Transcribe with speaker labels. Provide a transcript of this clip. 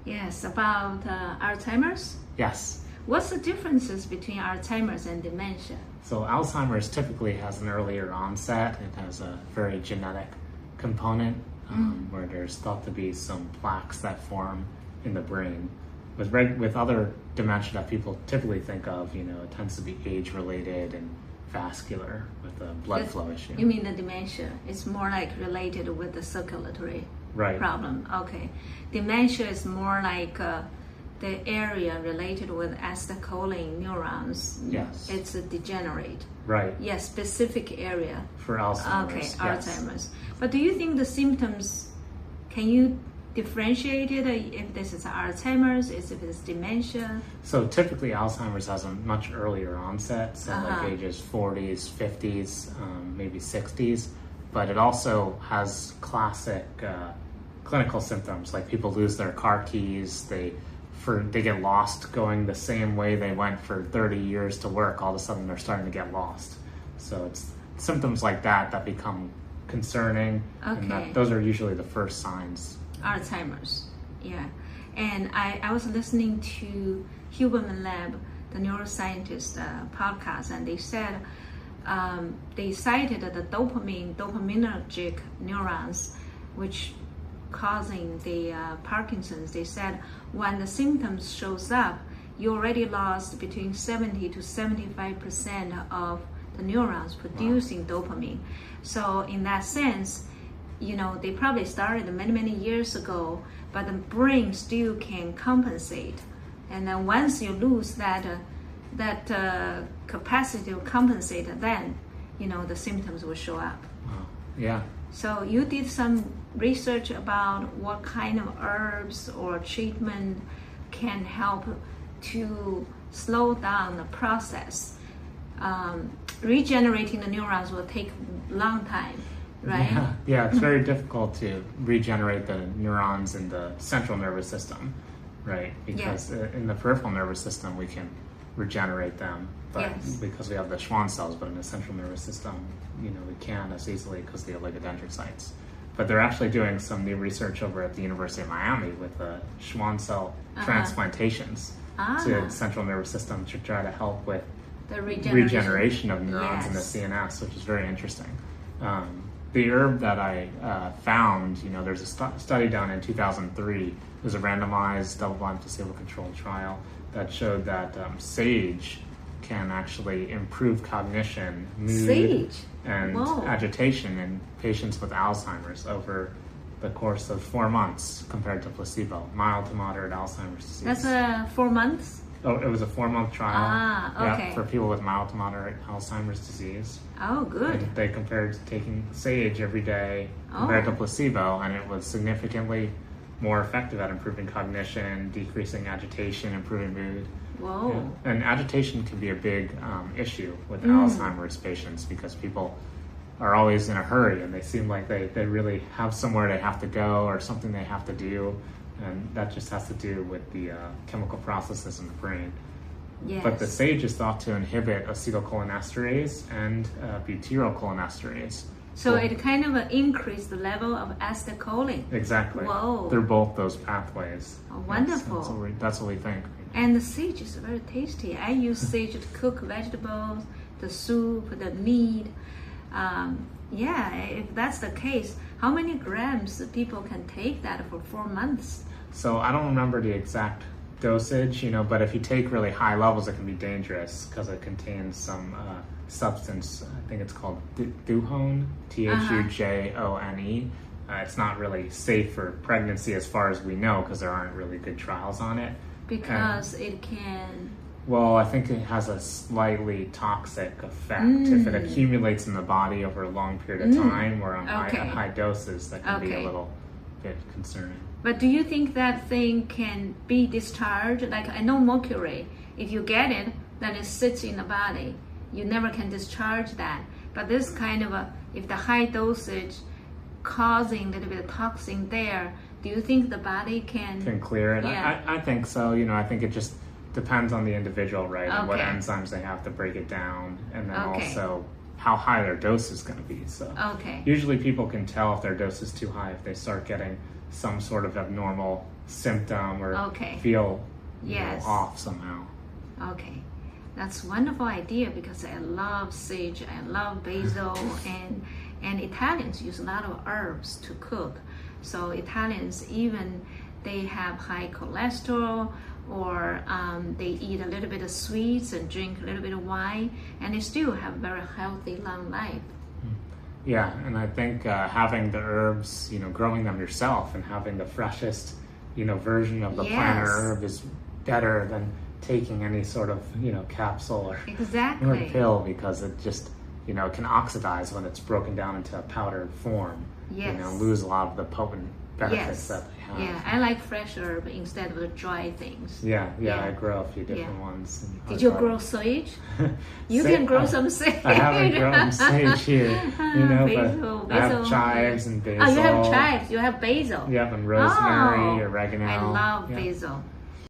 Speaker 1: Yes, about Alzheimer's.
Speaker 2: Yes.
Speaker 1: What's the differences between Alzheimer's and dementia?
Speaker 2: So Alzheimer's typically has an earlier onset. It has a very genetic component where there's thought to be some plaques that form in the brain. With other dementia that people typically think of, it tends to be age-related and vascular with a blood flow issue.
Speaker 1: You mean the dementia? It's more like related with the circulatory problem. Okay. Dementia is more like the area related with acetylcholine neurons.
Speaker 2: Yes.
Speaker 1: It's a degenerate.
Speaker 2: Right.
Speaker 1: Yes, specific area.
Speaker 2: For Alzheimer's.
Speaker 1: Okay,
Speaker 2: yes.
Speaker 1: Alzheimer's. But do you think the symptoms, can you differentiate it if this is Alzheimer's, if it's dementia?
Speaker 2: So typically Alzheimer's has a much earlier onset, so like ages 40s, 50s, maybe 60s, but it also has classic clinical symptoms, like people lose their car keys, they get lost going the same way they went for 30 years to work. All of a sudden they're starting to get lost. So it's symptoms like that become concerning.
Speaker 1: Okay.
Speaker 2: And those are usually the first signs.
Speaker 1: Alzheimer's, yeah. And I was listening to Huberman Lab, the neuroscientist podcast, and they said they cited the dopaminergic neurons, which causing the Parkinson's. They said when the symptoms shows up, you already lost between 70 to 75% of the neurons producing dopamine. So in that sense, they probably started many years ago, but the brain still can compensate. And then once you lose that capacity to compensate, then the symptoms will show up.
Speaker 2: Wow. Yeah.
Speaker 1: So you did some research about what kind of herbs or treatment can help to slow down the process. Regenerating the neurons will take a long time, right?
Speaker 2: Yeah, it's very difficult to regenerate the neurons in the central nervous system, right? Because in the peripheral nervous system we can regenerate them, but because we have the Schwann cells, but in the central nervous system, we can't as easily because of the oligodendrocytes. But they're actually doing some new research over at the University of Miami with the Schwann cell transplantations to the central nervous system to try to help with
Speaker 1: the
Speaker 2: regeneration of neurons in the CNS, which is very interesting. The herb that I found, there's a study done in 2003. It was a randomized, double-blind, placebo-controlled trial that showed that sage can actually improve cognition, mood, and agitation in patients with Alzheimer's over the course of 4 months compared to placebo, mild to moderate Alzheimer's disease.
Speaker 1: That's 4 months?
Speaker 2: Oh, it was a 4-month trial.
Speaker 1: Okay.
Speaker 2: For people with mild to moderate Alzheimer's disease.
Speaker 1: Oh, good.
Speaker 2: And they compared taking sage every day compared to placebo, and it was significantly more effective at improving cognition, decreasing agitation, improving mood.
Speaker 1: Whoa.
Speaker 2: Yeah. And agitation can be a big issue with Alzheimer's patients because people are always in a hurry and they seem like they really have somewhere they have to go or something they have to do. And that just has to do with the chemical processes in the brain.
Speaker 1: Yes.
Speaker 2: But the sage is thought to inhibit acetylcholinesterase and butyrylcholinesterase.
Speaker 1: So it kind of increased the level of acetylcholine.
Speaker 2: Exactly.
Speaker 1: Whoa.
Speaker 2: They're both those pathways.
Speaker 1: Oh, wonderful.
Speaker 2: That's what we think.
Speaker 1: And the sage is very tasty. I use sage to cook vegetables, the soup, the meat. If that's the case, how many grams people can take that for 4 months?
Speaker 2: So I don't remember the exact dosage, but if you take really high levels, it can be dangerous because it contains some substance. I think it's called Thujone, Thujone. It's not really safe for pregnancy as far as we know because there aren't really good trials on it.
Speaker 1: Because it can...
Speaker 2: Well, I think it has a slightly toxic effect if it accumulates in the body over a long period of time or on high doses. That can be a little bit concerning.
Speaker 1: But do you think that thing can be discharged? Like I know mercury, if you get it, then it sits in the body. You never can discharge that. But this kind of if the high dosage causing a little bit of toxin there, do you think the body can
Speaker 2: clear it?
Speaker 1: Yeah.
Speaker 2: I think so. I think it just depends on the individual, right? And what enzymes they have to break it down, and then also how high their dose is going to be. So usually people can tell if their dose is too high if they start getting some sort of abnormal symptom or
Speaker 1: Okay.
Speaker 2: feel
Speaker 1: Yes.
Speaker 2: off somehow.
Speaker 1: Okay, that's wonderful idea because I love sage, I love basil, and Italians use a lot of herbs to cook. So Italians even they have high cholesterol, or they eat a little bit of sweets and drink a little bit of wine, and they still have very healthy, long life.
Speaker 2: Yeah, and I think having the herbs, growing them yourself and having the freshest, version of the plant or herb is better than taking any sort of, capsule or
Speaker 1: Exactly.
Speaker 2: pill, because it just, can oxidize when it's broken down into a powdered form.
Speaker 1: Yes.
Speaker 2: Lose a lot of the potent benefits
Speaker 1: Yes.
Speaker 2: that they have.
Speaker 1: Yeah, I like fresh herb instead of the dry things.
Speaker 2: Yeah, I grow a few different ones.
Speaker 1: Did you grow sage? You can grow some sage.
Speaker 2: I haven't grown sage here,
Speaker 1: Basil,
Speaker 2: but I have chives and basil.
Speaker 1: Oh, you have chives. You have basil.
Speaker 2: Yep, and rosemary,
Speaker 1: Oh,
Speaker 2: oregano.
Speaker 1: I love
Speaker 2: Yeah.
Speaker 1: basil.